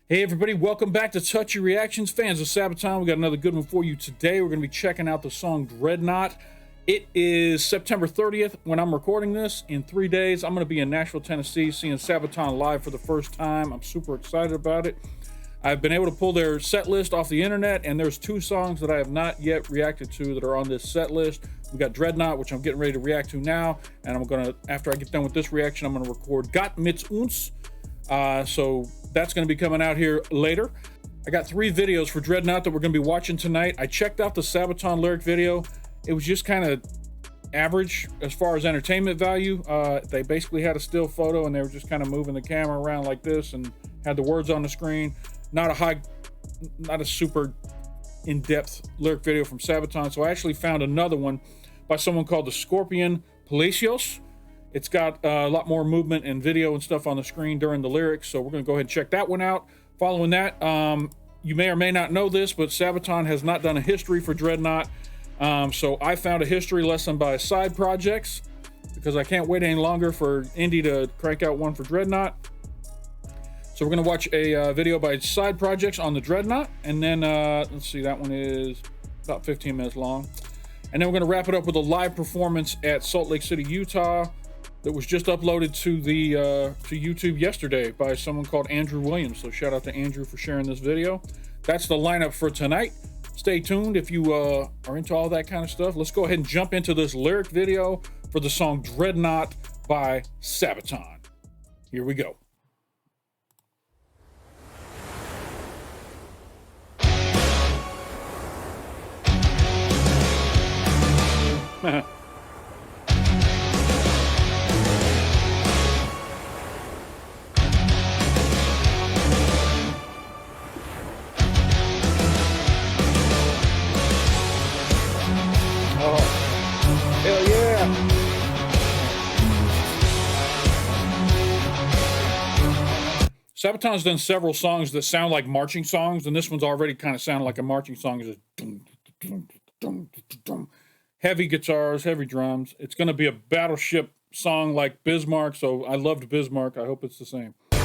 Hey everybody, welcome back to Touchy Reactions. Fans of Sabaton, we got another good one for you today. We're going to be checking out the song Dreadnought. It is September 30th when I'm recording this. In 3 days, I'm going to be in Nashville, Tennessee, seeing Sabaton live for the first time. I'm super excited about it. I've been able to pull their set list off the internet, and there's 2 songs that I have not yet reacted to that are on this set list. We got Dreadnought, which I'm getting ready to react to now, and I'm going to, after I get done with this reaction, I'm going to record Gott mit uns. So that's going to be coming out here later. I got 3 videos for Dreadnought that we're going to be watching tonight. I checked out the Sabaton lyric video. It was just kind of average as far as entertainment value. They basically had a still photo and they were just kind of moving the camera around like this and had the words on the screen. Not a super in-depth lyric video from Sabaton. So I actually found another one by someone called the Scorpion Palacios. It's got a lot more movement and video and stuff on the screen during the lyrics, so we're going to go ahead and check that one out. Following that, you may or may not know this, but Sabaton has not done a history for Dreadnought. So I found a history lesson by Side Projects because I can't wait any longer for Indy to crank out one for Dreadnought. So we're going to watch a video by Side Projects on the Dreadnought, and then let's see, that one is about 15 minutes long. And then we're going to wrap it up with a live performance at Salt Lake City, Utah, that was just uploaded to the to YouTube yesterday by someone called Andrew Williams. So shout out to Andrew for sharing this video. That's the lineup for tonight. Stay tuned if you are into all that kind of stuff. Let's go ahead and jump into this lyric video for the song Dreadnought by Sabaton. Here we go. Hell yeah! Sabaton's done several songs that sound like marching songs, and this one's already kind of sounded like a marching song. It's just heavy guitars, heavy drums. It's going to be a battleship song like Bismarck, so I loved Bismarck. I hope it's the same. Our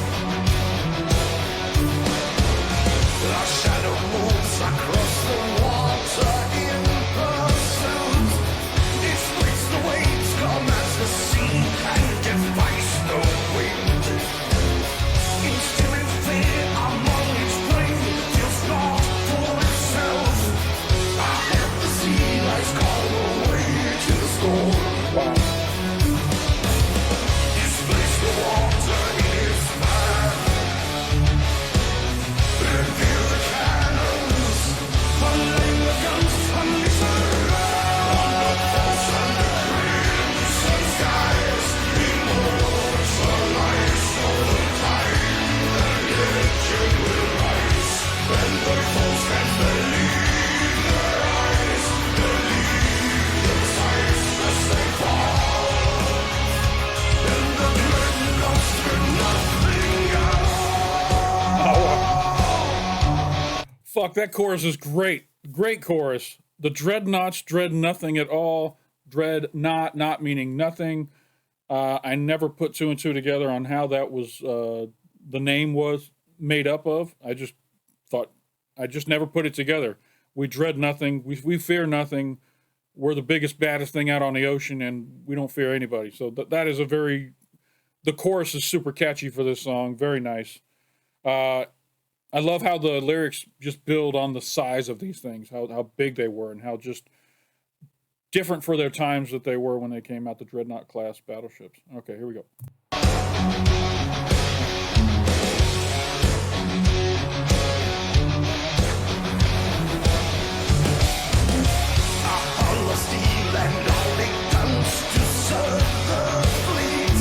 shadow moves across the water in pursuit. It splits the waves, come as the sea, and defies the wind. Instrument fear among its prey, feels not for itself. Ahead the sea lies called away to the storm. Wow. Displace the water in its path. Feel the cannons, unlame the guns, unleash the wrath. On the false and the crimson skies, immortalize all the time. The legend will rise, and the foes can believe their eyes, believe their sights as they fall. And the dreadnoughts turn nothing at all. Fuck, that chorus is great. Great chorus. The Dreadnoughts dread nothing at all. Dread not meaning nothing. I never put 2 and 2 together on how that was, the name was made up of. I just never put it together. We dread nothing. We fear nothing. We're the biggest, baddest thing out on the ocean, and we don't fear anybody. So that is the chorus is super catchy for this song. Very nice. I love how the lyrics just build on the size of these things, how big they were, and how just different for their times that they were when they came out, the Dreadnought class battleships. Okay, here we go. All the steel and all it guns to serve the fleet.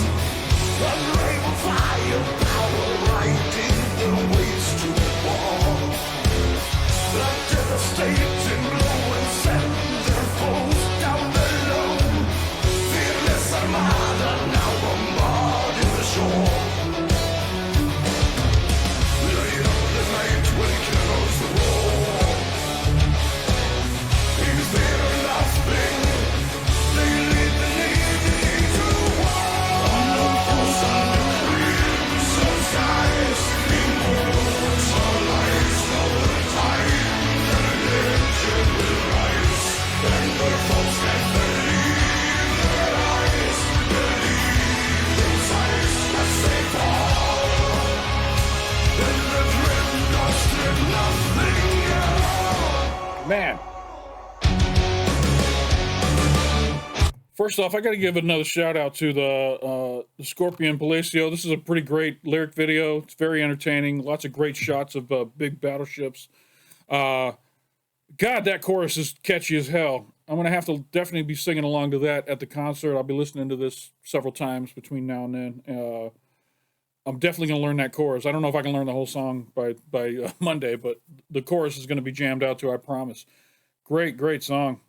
Unravel fire power riding the waves to war. The devastating blow and send their foes down below. Fearless armada now bombard. Man. First off, I got to give another shout out to the Scorpion Palacio. This is a pretty great lyric video. It's very entertaining. Lots of great shots of big battleships. God, that chorus is catchy as hell. I'm going to have to definitely be singing along to that at the concert. I'll be listening to this several times between now and then. I'm definitely going to learn that chorus. I don't know if I can learn the whole song by Monday, but the chorus is going to be jammed out to, I promise. Great, great song.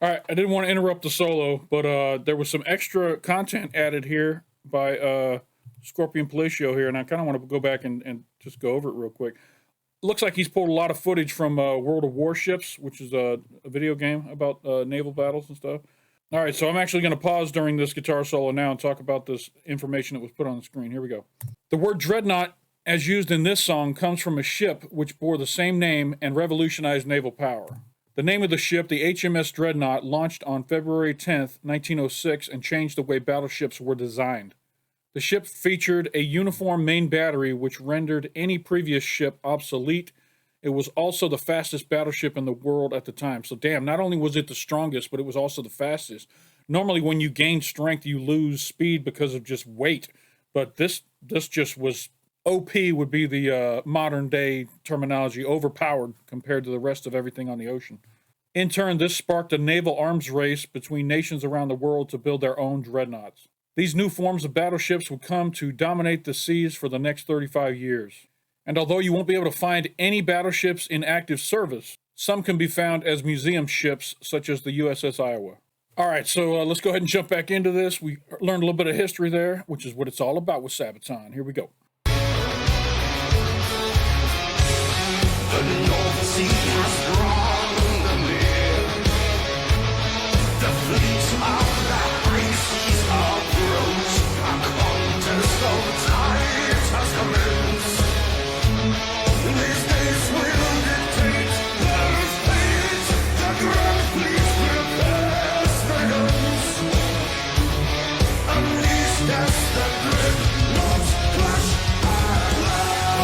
All right, I didn't want to interrupt the solo, but there was some extra content added here by Scorpion Palacio here, and I kind of want to go back and just go over it real quick. Looks like he's pulled a lot of footage from World of Warships, which is a video game about naval battles and stuff. All right, so I'm actually going to pause during this guitar solo now and talk about this information that was put on the screen. Here we go. The word Dreadnought, as used in this song, comes from a ship which bore the same name and revolutionized naval power. The name of the ship, the HMS Dreadnought, launched on February 10th, 1906, and changed the way battleships were designed. The ship featured a uniform main battery which rendered any previous ship obsolete. It was also the fastest battleship in the world at the time. So damn, not only was it the strongest, but it was also the fastest. Normally when you gain strength, you lose speed because of just weight. But this just was OP would be the modern day terminology, overpowered compared to the rest of everything on the ocean. In turn, this sparked a naval arms race between nations around the world to build their own dreadnoughts. These new forms of battleships would come to dominate the seas for the next 35 years. And although you won't be able to find any battleships in active service, some can be found as museum ships, such as the USS Iowa. All right, so let's go ahead and jump back into this. We learned a little bit of history there, which is what it's all about with Sabaton. Here we go. The North Sea has drawn them near. The fleets of the high seas approach. A contest of tides has commenced. These days will dictate their fate. The grand fleet prepares their guns. Unleashed as the dreadnoughts clash at last.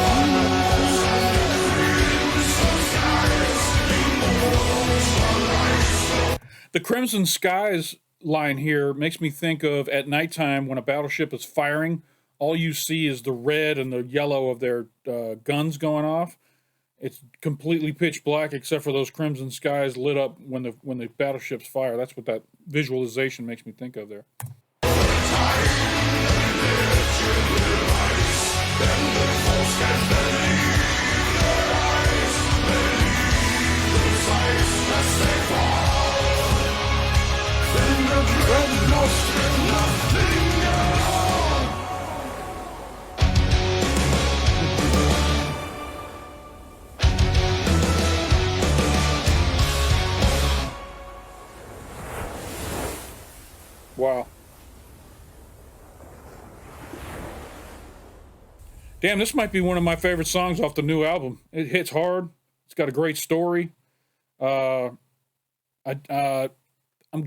The Crimson Skies line here makes me think of at nighttime when a battleship is firing, all you see is the red and the yellow of their guns going off. It's completely pitch black except for those crimson skies lit up when the battleships fire. That's what that visualization makes me think of there. Wow. Damn, this might be one of my favorite songs off the new album. It hits hard. It's got a great story. I'm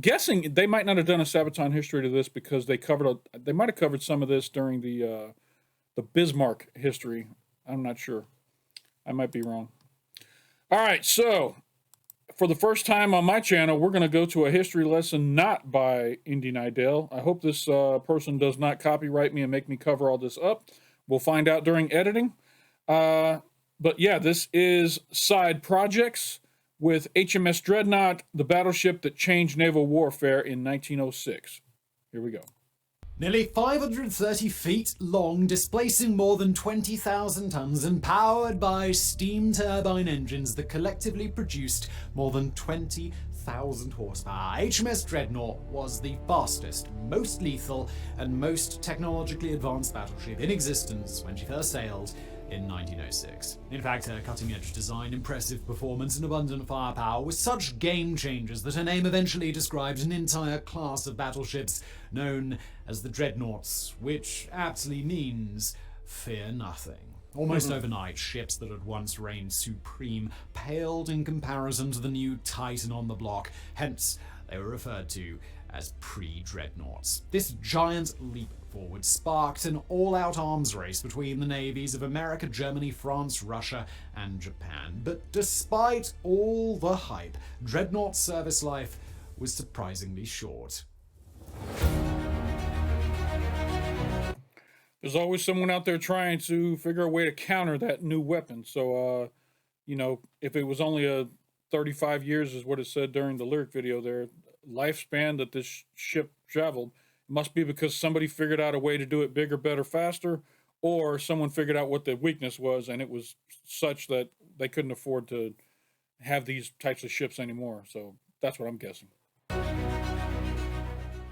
guessing they might not have done a Sabaton history to this because they might have covered some of this during the Bismarck history. I'm not sure. I might be wrong. All right, so for the first time on my channel, we're going to go to a history lesson not by Indy Nidell. I hope this person does not copyright me and make me cover all this up. We'll find out during editing. But yeah, this is Side Projects with HMS Dreadnought, the battleship that changed naval warfare in 1906. Here we go. Nearly 530 feet long, displacing more than 20,000 tons and powered by steam turbine engines that collectively produced more than 20,000 horsepower, HMS Dreadnought was the fastest, most lethal, and most technologically advanced battleship in existence when she first sailed in 1906. In fact, her cutting-edge design, impressive performance, and abundant firepower were such game changers that her name eventually described an entire class of battleships known as the Dreadnoughts, which aptly means fear nothing. Almost overnight, ships that had once reigned supreme paled in comparison to the new titan on the block, hence they were referred to as pre-dreadnoughts. This giant leap forward sparked an all-out arms race between the navies of America, Germany, France, Russia, and Japan. But despite all the hype, Dreadnought's service life was surprisingly short. There's always someone out there trying to figure a way to counter that new weapon. So, you know, if it was only a 35 years is what it said during the lyric video there, lifespan that this ship traveled, it must be because somebody figured out a way to do it bigger, better, faster, or someone figured out what the weakness was and it was such that they couldn't afford to have these types of ships anymore. So that's what I'm guessing.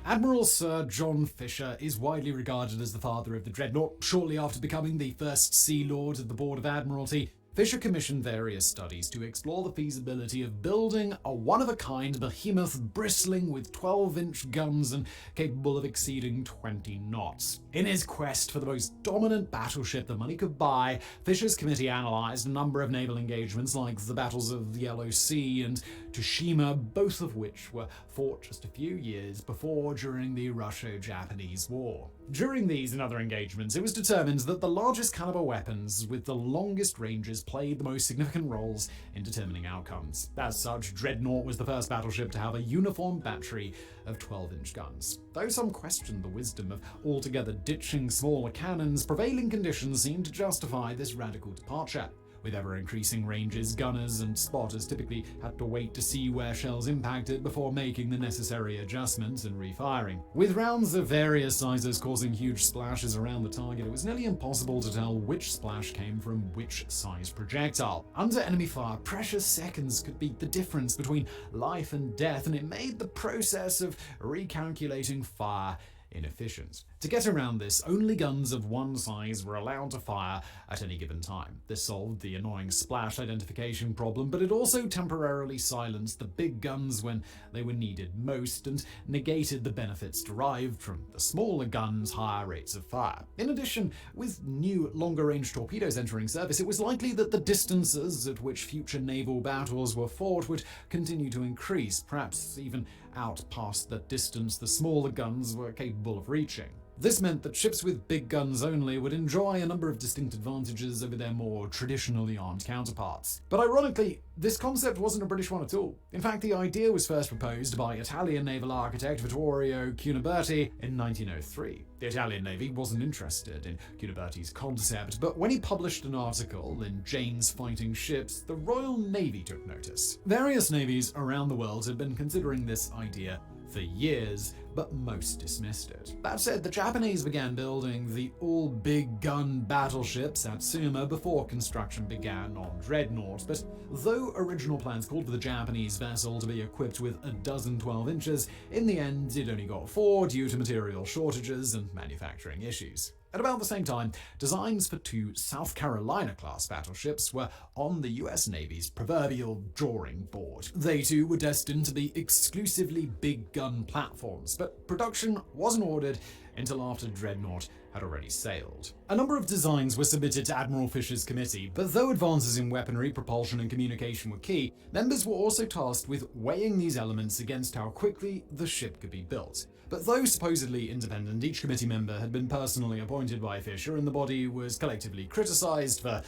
Admiral Sir John Fisher is widely regarded as the father of the Dreadnought. Shortly after becoming the first Sea Lord of the Board of Admiralty, Fisher commissioned various studies to explore the feasibility of building a one-of-a-kind behemoth bristling with 12-inch guns and capable of exceeding 20 knots. In his quest for the most dominant battleship the money could buy, Fisher's committee analyzed a number of naval engagements like the battles of the Yellow Sea and Tsushima, both of which were fought just a few years before during the Russo-Japanese War. During these and other engagements, it was determined that the largest caliber weapons with the longest ranges played the most significant roles in determining outcomes. As such, Dreadnought was the first battleship to have a uniform battery of 12-inch guns. Though some questioned the wisdom of altogether ditching smaller cannons, prevailing conditions seemed to justify this radical departure. With ever-increasing ranges, gunners and spotters typically had to wait to see where shells impacted before making the necessary adjustments and refiring. With rounds of various sizes causing huge splashes around the target, it was nearly impossible to tell which splash came from which size projectile. Under enemy fire, precious seconds could be the difference between life and death, and it made the process of recalculating fire inefficient. To get around this, only guns of one size were allowed to fire at any given time. This solved the annoying splash identification problem, but it also temporarily silenced the big guns when they were needed most and negated the benefits derived from the smaller guns' higher rates of fire. In addition, with new longer-range torpedoes entering service, it was likely that the distances at which future naval battles were fought would continue to increase, perhaps even out past the distance the smaller guns were capable of reaching. This meant that ships with big guns only would enjoy a number of distinct advantages over their more traditionally armed counterparts. But ironically, this concept wasn't a British one at all. In fact, the idea was first proposed by Italian naval architect Vittorio Cuniberti in 1903. The Italian Navy wasn't interested in Cuniberti's concept, but when he published an article in Jane's Fighting Ships, the Royal Navy took notice. Various navies around the world had been considering this idea for years, but most dismissed it. That said, the Japanese began building the all-big-gun battleship Satsuma before construction began on Dreadnought, but though original plans called for the Japanese vessel to be equipped with a dozen 12 inches, in the end it only got 4 due to material shortages and manufacturing issues. At about the same time, designs for 2 South Carolina-class battleships were on the US Navy's proverbial drawing board. They too were destined to be exclusively big-gun platforms, but production wasn't ordered until after Dreadnought had already sailed. A number of designs were submitted to Admiral Fisher's committee, but though advances in weaponry, propulsion, and communication were key, members were also tasked with weighing these elements against how quickly the ship could be built. But though supposedly independent, each committee member had been personally appointed by Fisher, and the body was collectively criticized for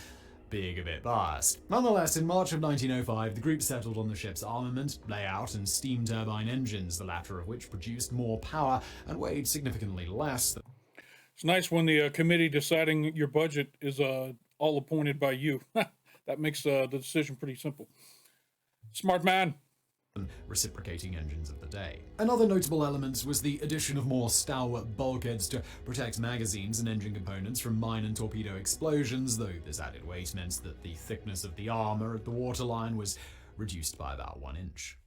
big of it bust. Nonetheless, in March of 1905, the group settled on the ship's armament, layout, and steam turbine engines, the latter of which produced more power and weighed significantly less. It's nice when the committee deciding your budget is all appointed by you. That makes the decision pretty simple. Smart man. Reciprocating engines of the day. Another notable element was the addition of more stalwart bulkheads to protect magazines and engine components from mine and torpedo explosions, though this added weight meant that the thickness of the armor at the waterline was reduced by about 1 inch.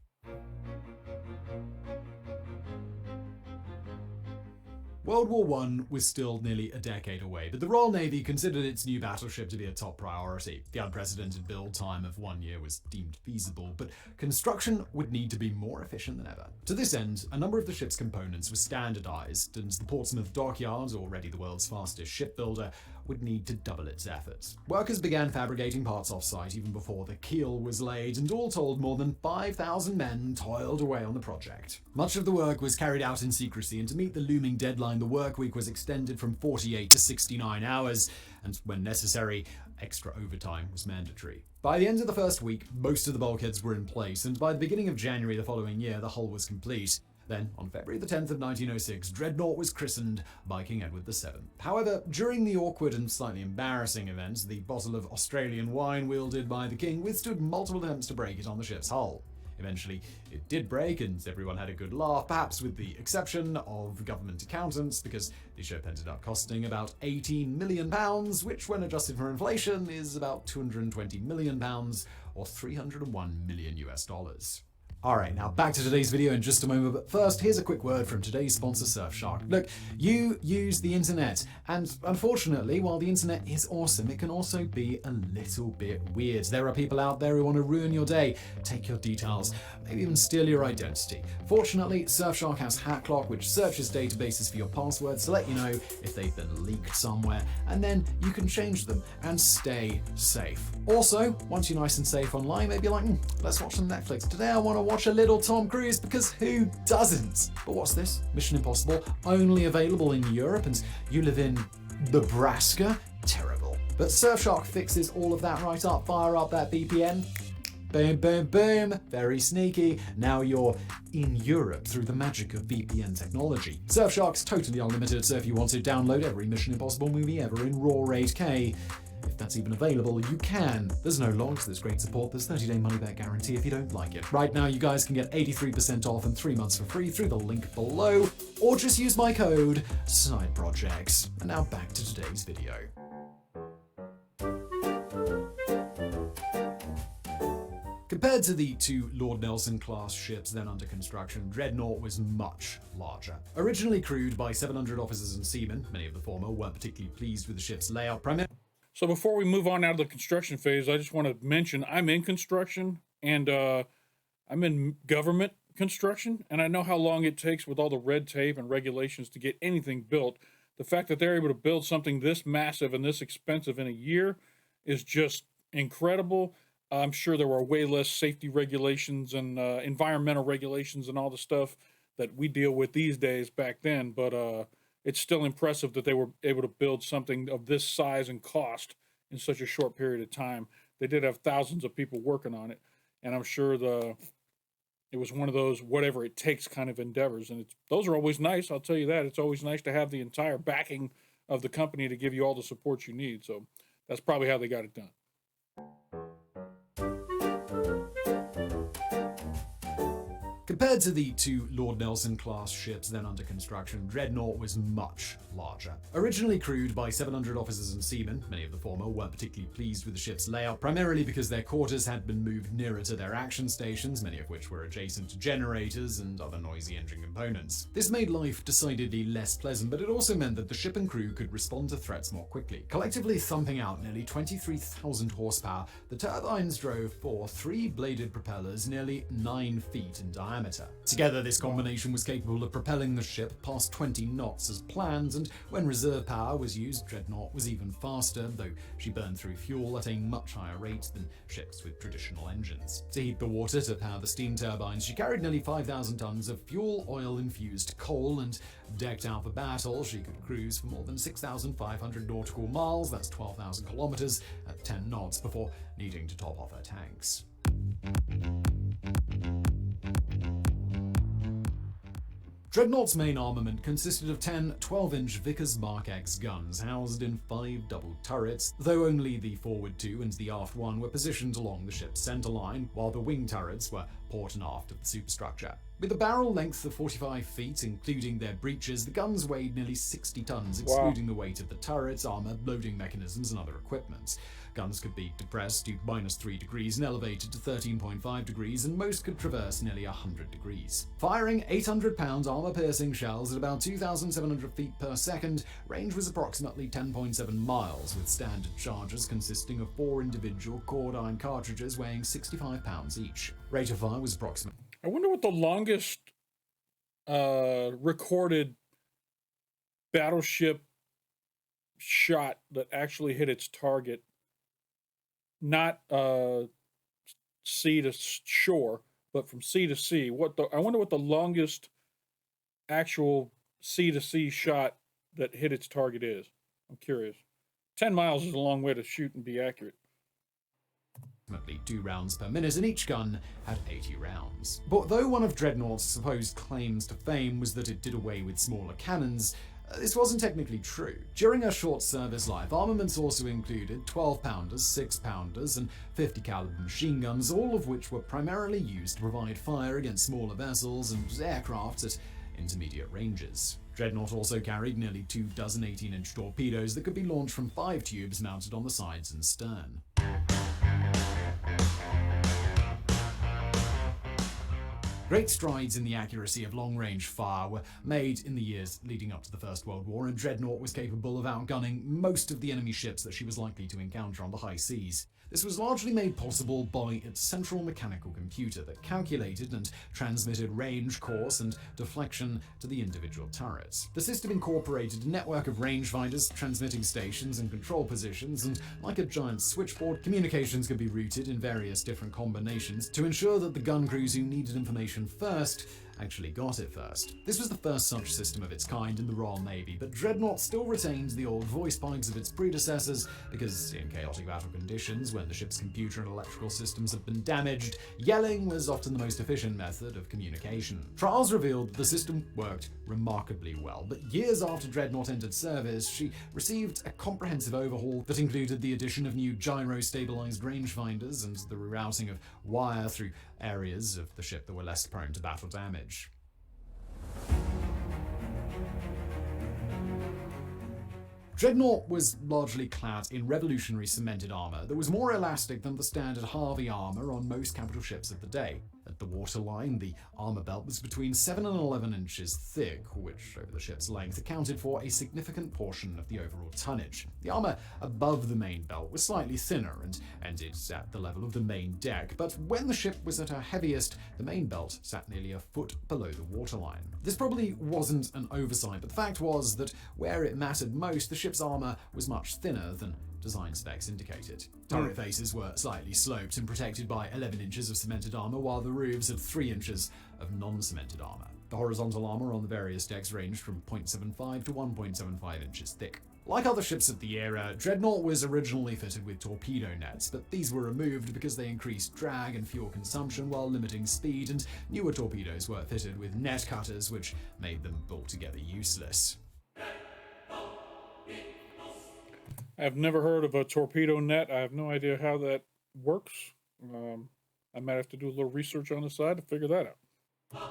World War I was still nearly a decade away, but the Royal Navy considered its new battleship to be a top priority. The unprecedented build time of 1 year was deemed feasible, but construction would need to be more efficient than ever. To this end, a number of the ship's components were standardized, and the Portsmouth Dockyard, already the world's fastest shipbuilder, would need to double its efforts. Workers began fabricating parts off-site even before the keel was laid, and all told, more than 5,000 men toiled away on the project. Much of the work was carried out in secrecy, and to meet the looming deadline, the work week was extended from 48 to 69 hours, and when necessary, extra overtime was mandatory. By the end of the first week, most of the bulkheads were in place, and by the beginning of January the following year, the hull was complete. Then, on February the 10th of 1906, Dreadnought was christened by King Edward VII. However, during the awkward and slightly embarrassing event, the bottle of Australian wine wielded by the king withstood multiple attempts to break it on the ship's hull. Eventually, it did break, and everyone had a good laugh, perhaps with the exception of government accountants, because the ship ended up costing about £18 million, which, when adjusted for inflation, is about £220 million, or $301 million US. Alright, now back to today's video in just a moment, but first, here's a quick word from today's sponsor, Surfshark. Look, you use the internet, and unfortunately, while the internet is awesome, it can also be a little bit weird. There are people out there who want to ruin your day, take your details, maybe even steal your identity. Fortunately, Surfshark has HackLock, which searches databases for your passwords to let you know if they've been leaked somewhere, and then you can change them and stay safe. Also, once you're nice and safe online, maybe you're like, let's watch some Netflix. Today I want to watch a little Tom Cruise, because who doesn't? But what's this? Mission Impossible, only available in Europe, and you live in Nebraska? Terrible. But Surfshark fixes all of that right up. Fire up that VPN. Boom, boom, boom. Very sneaky. Now you're in Europe through the magic of VPN technology. Surfshark's totally unlimited, so if you want to download every Mission Impossible movie ever in RAW 8K, if that's even available, you can. There's no logs, there's great support, there's 30-day money-back guarantee if you don't like it. Right now, you guys can get 83% off and 3 months for free through the link below, or just use my code SIDEPROJECTS. And now back to today's video. Compared to the two Lord Nelson-class ships then under construction, Dreadnought was much larger. Originally crewed by 700 officers and seamen, many of the former weren't particularly pleased with the ship's layout, primarily. So before we move on out of the construction phase, I just want to mention I'm in construction, and I'm in government construction, and I know how long it takes with all the red tape and regulations to get anything built. The fact that they're able to build something this massive and this expensive in a year is just incredible. I'm sure there were way less safety regulations and environmental regulations and all the stuff that we deal with these days back then, but it's still impressive that they were able to build something of this size and cost in such a short period of time. They did have thousands of people working on it, and I'm sure it was one of those whatever it takes kind of endeavors, and those are always nice, I'll tell you that. It's always nice to have the entire backing of the company to give you all the support you need, so that's probably how they got it done. Compared to the two Lord Nelson-class ships then under construction, Dreadnought was much larger. Originally crewed by 700 officers and seamen, many of the former weren't particularly pleased with the ship's layout, primarily because their quarters had been moved nearer to their action stations, many of which were adjacent to generators and other noisy engine components. This made life decidedly less pleasant, but it also meant that the ship and crew could respond to threats more quickly. Collectively thumping out nearly 23,000 horsepower, the turbines drove four 3-bladed propellers nearly 9 feet in diameter. diameter. Together, this combination was capable of propelling the ship past 20 knots as planned, and when reserve power was used, Dreadnought was even faster, though she burned through fuel at a much higher rate than ships with traditional engines. To heat the water to power the steam turbines, she carried nearly 5,000 tons of fuel oil-infused coal, and decked out for battle, she could cruise for more than 6,500 nautical miles, that's 12,000 kilometers, at 10 knots before needing to top off her tanks. Dreadnought's main armament consisted of 10 12-inch Vickers Mark X guns housed in 5 double turrets, though only the forward 2 and the aft 1 were positioned along the ship's centerline, while the wing turrets were port and aft of the superstructure. With a barrel length of 45 feet, including their breeches, the guns weighed nearly 60 tons, excluding the weight of the turrets, armor, loading mechanisms, and other equipment. Guns could be depressed to -3 degrees and elevated to 13.5 degrees, and most could traverse nearly 100 degrees. Firing 800-pound armor-piercing shells at about 2,700 feet per second, range was approximately 10.7 miles, with standard charges consisting of 4 individual cord-iron cartridges weighing 65 pounds each. Rate of fire was approximately... I wonder what the longest recorded battleship shot that actually hit its target, not sea to shore, but from sea to sea. I wonder what the longest actual sea to sea shot that hit its target is. I'm curious. 10 miles is a long way to shoot and be accurate. 2 rounds per minute, and each gun had 80 rounds. But though one of Dreadnought's supposed claims to fame was that it did away with smaller cannons, this wasn't technically true. During her short service life, armaments also included 12-pounders, 6-pounders, and 50-caliber machine guns, all of which were primarily used to provide fire against smaller vessels and aircraft at intermediate ranges. Dreadnought also carried nearly 2 dozen 18-inch torpedoes that could be launched from 5 tubes mounted on the sides and stern. Great strides in the accuracy of long-range fire were made in the years leading up to the First World War, and Dreadnought was capable of outgunning most of the enemy ships that she was likely to encounter on the high seas. This was largely made possible by its central mechanical computer that calculated and transmitted range, course, and deflection to the individual turrets. The system incorporated a network of rangefinders, transmitting stations, and control positions, and like a giant switchboard, communications could be routed in various different combinations to ensure that the gun crews who needed information first actually got it first. This was the first such system of its kind in the Royal Navy, but Dreadnought still retained the old voice pipes of its predecessors because, in chaotic battle conditions, when the ship's computer and electrical systems had been damaged, yelling was often the most efficient method of communication. Trials revealed that the system worked remarkably well, but years after Dreadnought entered service, she received a comprehensive overhaul that included the addition of new gyro-stabilized rangefinders and the rerouting of wire through areas of the ship that were less prone to battle damage. Dreadnought was largely clad in revolutionary cemented armor that was more elastic than the standard Harvey armor on most capital ships of the day. At the waterline, the armor belt was between 7 and 11 inches thick, which, over the ship's length, accounted for a significant portion of the overall tonnage. The armor above the main belt was slightly thinner and ended at the level of the main deck, but when the ship was at her heaviest, the main belt sat nearly a foot below the waterline. This probably wasn't an oversight, but the fact was that where it mattered most, the ship's armor was much thinner than design specs indicated. Turret faces were slightly sloped and protected by 11 inches of cemented armor, while the roofs had 3 inches of non-cemented armor. The horizontal armor on the various decks ranged from 0.75 to 1.75 inches thick. Like other ships of the era, Dreadnought was originally fitted with torpedo nets, but these were removed because they increased drag and fuel consumption while limiting speed, and newer torpedoes were fitted with net cutters, which made them altogether useless. I've never heard of a torpedo net. I have no idea how that works. I might have to do a little research on the side to figure that out.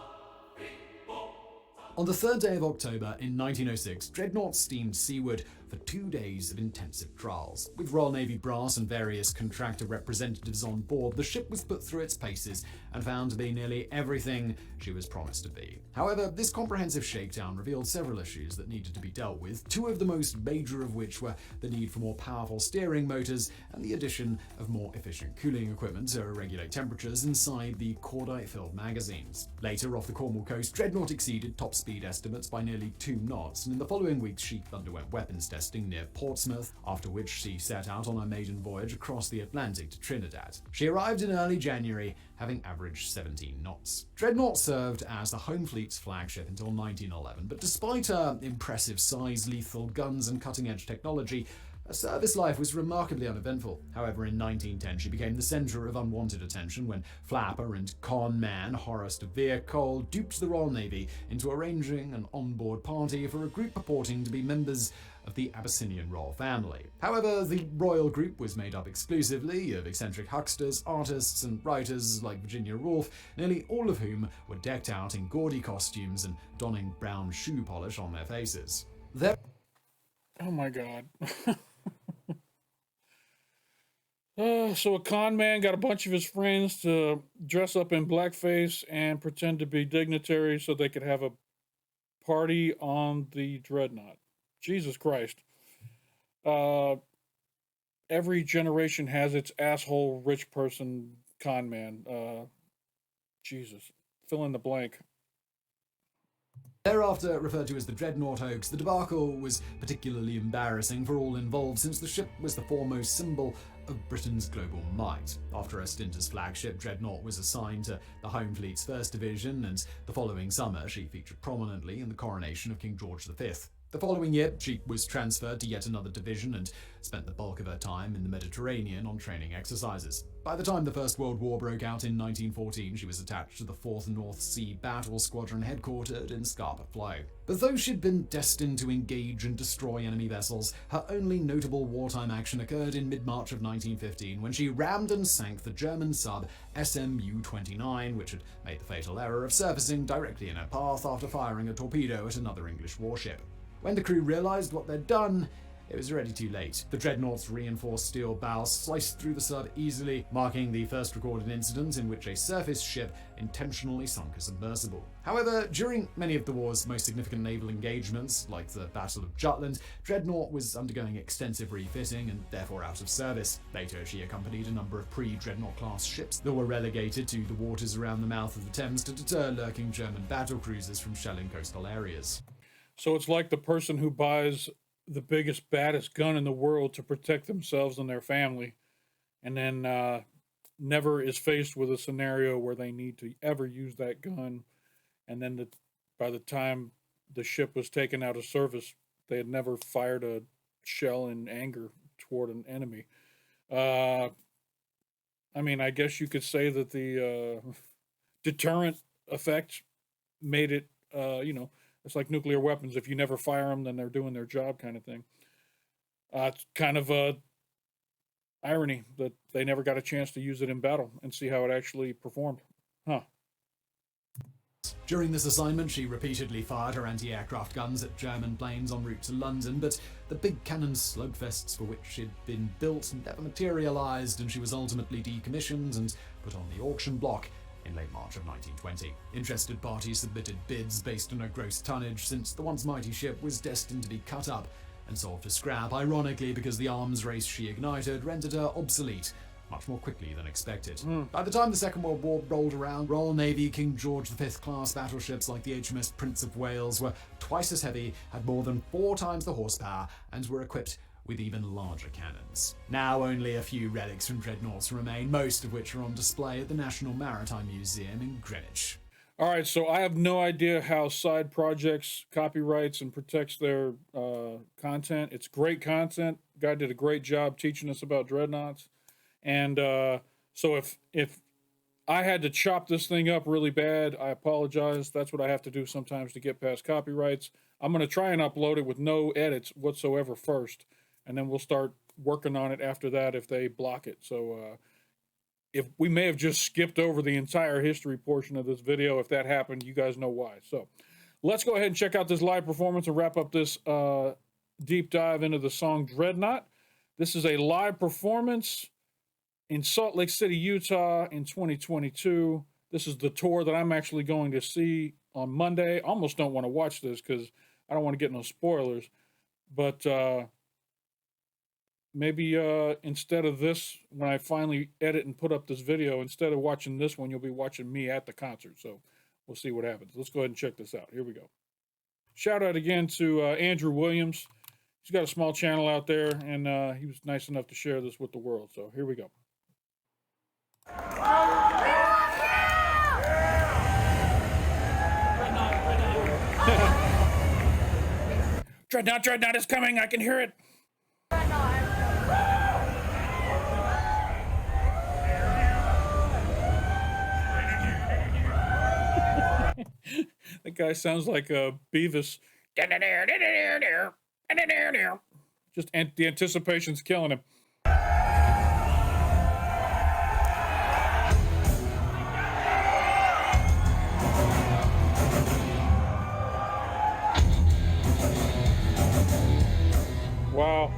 On the 3rd day of October in 1906, Dreadnought steamed seaward for 2 days of intensive trials. With Royal Navy brass and various contractor representatives on board, the ship was put through its paces and found to be nearly everything she was promised to be. However, this comprehensive shakedown revealed several issues that needed to be dealt with, two of the most major of which were the need for more powerful steering motors and the addition of more efficient cooling equipment to regulate temperatures inside the cordite-filled magazines. Later, off the Cornwall coast, Dreadnought exceeded top speed estimates by nearly 2 knots, and in the following weeks she underwent weapons testing near Portsmouth, after which she set out on her maiden voyage across the Atlantic to Trinidad. She arrived in early January, having averaged 17 knots. Dreadnought served as the Home Fleet's flagship until 1911, but despite her impressive size, lethal guns, and cutting-edge technology, her service life was remarkably uneventful. However, in 1910 she became the centre of unwanted attention when flapper and con man Horace de Vere Cole duped the Royal Navy into arranging an on-board party for a group purporting to be members of the Abyssinian royal family. However, the royal group was made up exclusively of eccentric hucksters, artists, and writers like Virginia Woolf, nearly all of whom were decked out in gaudy costumes and donning brown shoe polish on their faces. Oh my God. So a con man got a bunch of his friends to dress up in blackface and pretend to be dignitaries so they could have a party on the Dreadnought. Jesus Christ. Every generation has its asshole rich person con man. Jesus. Fill in the blank. Thereafter referred to as the Dreadnought hoax, the debacle was particularly embarrassing for all involved since the ship was the foremost symbol of Britain's global might. After her stint as flagship, Dreadnought was assigned to the Home Fleet's 1st Division, and the following summer she featured prominently in the coronation of King George V. The following year, she was transferred to yet another division and spent the bulk of her time in the Mediterranean on training exercises. By the time the First World War broke out in 1914, she was attached to the 4th North Sea Battle Squadron headquartered in Scapa Flow. But though she'd been destined to engage and destroy enemy vessels, her only notable wartime action occurred in mid-March of 1915 when she rammed and sank the German sub SMU-29, which had made the fatal error of surfacing directly in her path after firing a torpedo at another English warship. When the crew realized what they'd done, it was already too late. The Dreadnought's reinforced steel bow sliced through the sub easily, marking the first recorded incident in which a surface ship intentionally sunk a submersible. However, during many of the war's most significant naval engagements, like the Battle of Jutland, Dreadnought was undergoing extensive refitting and therefore out of service. Later, she accompanied a number of pre-Dreadnought class ships that were relegated to the waters around the mouth of the Thames to deter lurking German battle cruisers from shelling coastal areas. So it's like the person who buys the biggest, baddest gun in the world to protect themselves and their family, and then never is faced with a scenario where they need to ever use that gun. And then by the time the ship was taken out of service, they had never fired a shell in anger toward an enemy. I mean, I guess you could say that the deterrent effect made it, it's like nuclear weapons. If you never fire them, then they're doing their job, kind of thing. It's kind of a irony that they never got a chance to use it in battle and see how it actually performed. Huh. During this assignment, she repeatedly fired her anti-aircraft guns at German planes en route to London, but the big cannon slugfests for which she'd been built never materialized, and she was ultimately decommissioned and put on the auction block in late March of 1920. Interested parties submitted bids based on her gross tonnage, since the once mighty ship was destined to be cut up and sold for scrap, ironically because the arms race she ignited rendered her obsolete much more quickly than expected. By the time the Second World War rolled around, Royal Navy King George V class battleships like the HMS Prince of Wales were twice as heavy, had more than 4 times the horsepower, and were equipped with even larger cannons. Now only a few relics from Dreadnoughts remain, most of which are on display at the National Maritime Museum in Greenwich. All right, so I have no idea how side projects copyrights and protects their content. It's great content. Guy did a great job teaching us about Dreadnoughts. And so if I had to chop this thing up really bad, I apologize. That's what I have to do sometimes to get past copyrights. I'm going to try and upload it with no edits whatsoever first, and then we'll start working on it after that if they block it. So if we may have just skipped over the entire history portion of this video. If that happened, you guys know why. So let's go ahead and check out this live performance and wrap up this deep dive into the song Dreadnought. This is a live performance in Salt Lake City, Utah in 2022. This is the tour that I'm actually going to see on Monday. Almost don't want to watch this because I don't want to get no spoilers. But maybe instead of this, when I finally edit and put up this video, instead of watching this one, you'll be watching me at the concert. So we'll see what happens. Let's go ahead and check this out. Here we go. Shout out again to Andrew Williams. He's got a small channel out there, and he was nice enough to share this with the world. So here we go. Dreadnought, Dreadnought is coming. I can hear it. That guy sounds like Beavis. Just the anticipation's killing him. Wow.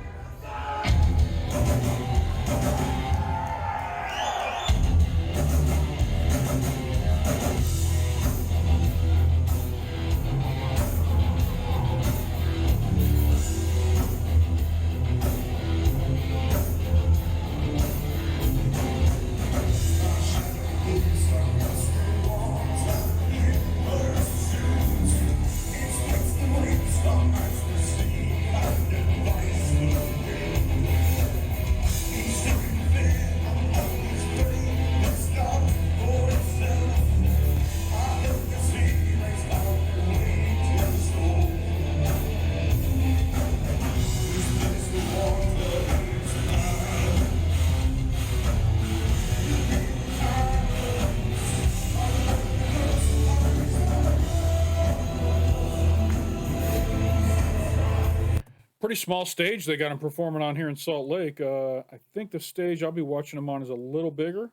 Pretty small stage they got him performing on here in Salt Lake. I think the stage I'll be watching him on is a little bigger.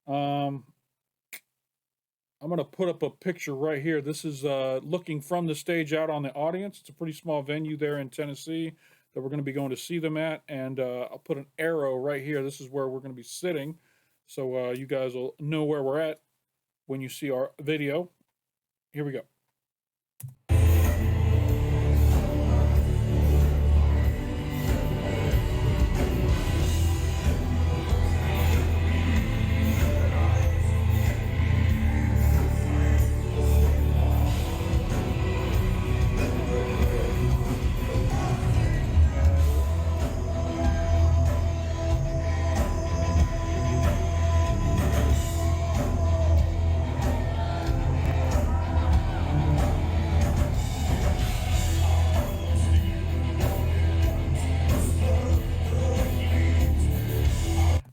I'm going to put up a picture right here. This is looking from the stage out on the audience. It's a pretty small venue there in Tennessee that we're going to be going to see them at. And I'll put an arrow right here. This is where we're going to be sitting. So you guys will know where we're at when you see our video. Here we go.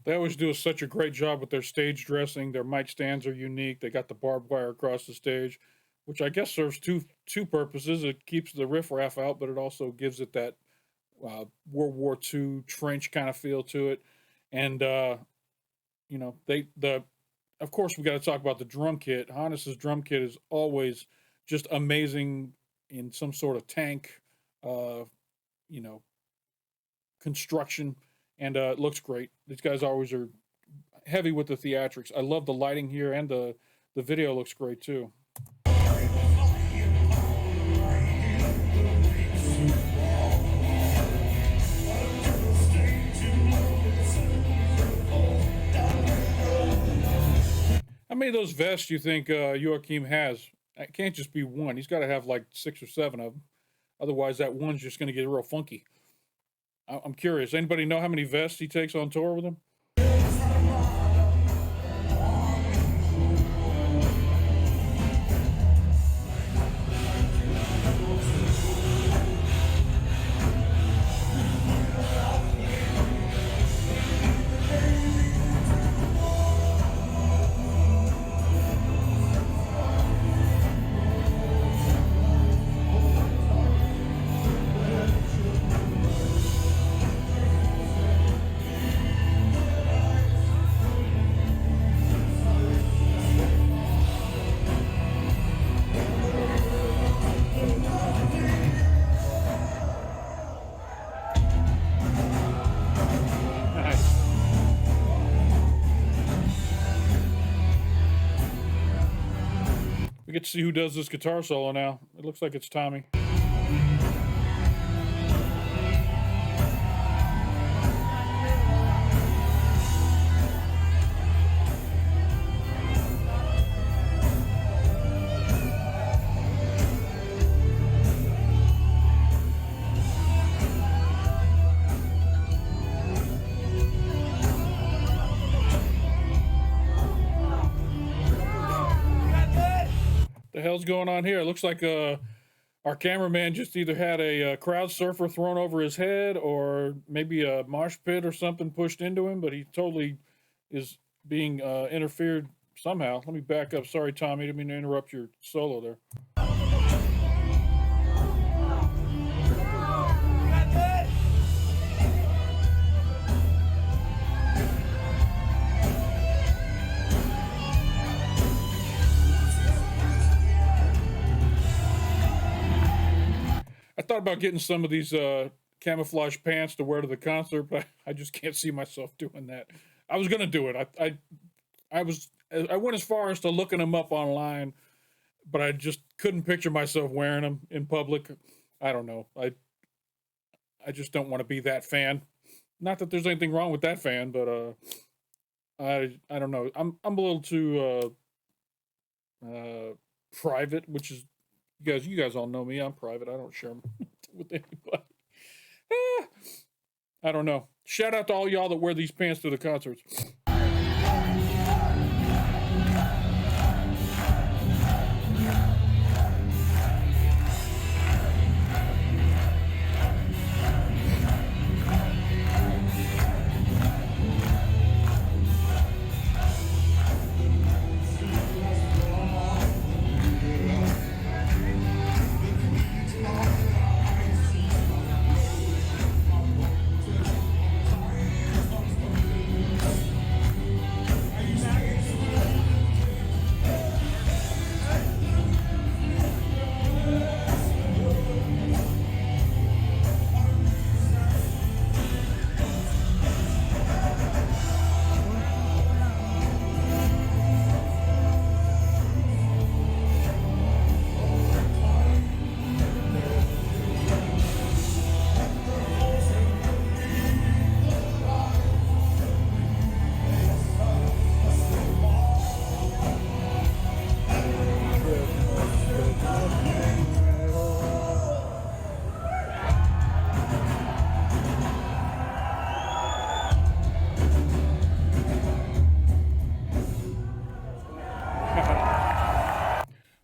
They always do such a great job with their stage dressing. Their mic stands are unique. They got the barbed wire across the stage, which I guess serves two purposes. It keeps the riffraff out, but it also gives it that World War II trench kind of feel to it. And you know, of course we got to talk about the drum kit. Hannes's drum kit is always just amazing in some sort of tank, you know, construction. And it looks great. These guys always are heavy with the theatrics. I love the lighting here, and the video looks great too. How many of those vests do you think Joachim has? It can't just be one. He's got to have like 6 or 7 of them. Otherwise, that one's just going to get real funky. I'm curious. Anybody know how many vests he takes on tour with him? get to see who does this guitar solo now. It looks like it's Tommy. The hell's going on here? It looks like our cameraman just either had a crowd surfer thrown over his head or maybe a mosh pit or something pushed into him, but he totally is being interfered somehow. Let me back up. Sorry, Tommy. Didn't mean to interrupt your solo there. I thought about getting some of these camouflage pants to wear to the concert, but I just can't see myself doing that. I was gonna do it. I went as far as to looking them up online, but I just couldn't picture myself wearing them in public. I don't know. I just don't want to be that fan. Not that there's anything wrong with that fan, but I don't know. I'm a little too private, which is you guys all know me. I'm private. I don't share them with anybody. I don't know. Shout out to all y'all that wear these pants to the concerts.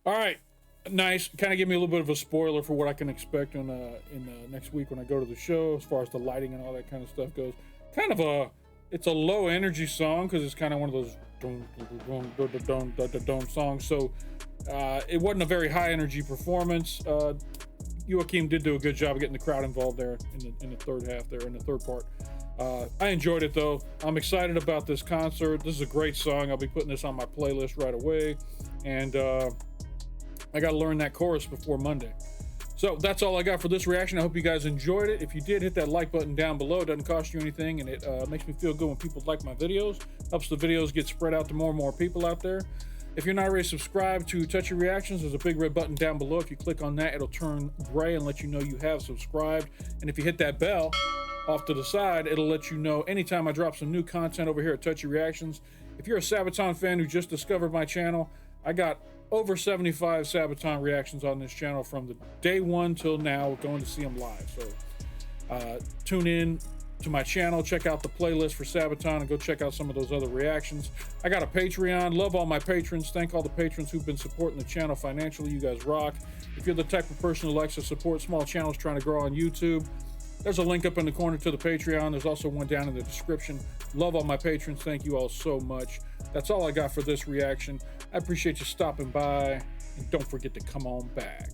All right, nice. Kind of give me a little bit of a spoiler for what I can expect in next week when I go to the show, as far as the lighting and all that kind of stuff goes. Kind of it's a low energy song because it's kind of one of those songs. So it wasn't a very high energy performance. Joachim did do a good job of getting the crowd involved there in the third half there, in the third part. I enjoyed it though. I'm excited about this concert. This is a great song. I'll be putting this on my playlist right away. And I got to learn that chorus before Monday. So that's all I got for this reaction. I hope you guys enjoyed it. If you did, hit that like button down below. It doesn't cost you anything, and it makes me feel good when people like my videos. Helps the videos get spread out to more and more people out there. If you're not already subscribed to Touchy Reactions, there's a big red button down below. If you click on that, it'll turn gray and let you know you have subscribed. And if you hit that bell off to the side, it'll let you know anytime I drop some new content over here at Touchy Reactions. If you're a Sabaton fan who just discovered my channel, I got over 75 Sabaton reactions on this channel from the day one till now, going to see them live. So tune in to my channel, check out the playlist for Sabaton, and go check out some of those other reactions. I got a Patreon. Love all my patrons. Thank all the patrons who've been supporting the channel financially. You guys rock. If you're the type of person who likes to support small channels trying to grow on YouTube, there's a link up in the corner to the Patreon. There's also one down in the description. Love all my patrons. Thank you all so much. That's all I got for this reaction. I appreciate you stopping by, and don't forget to come on back.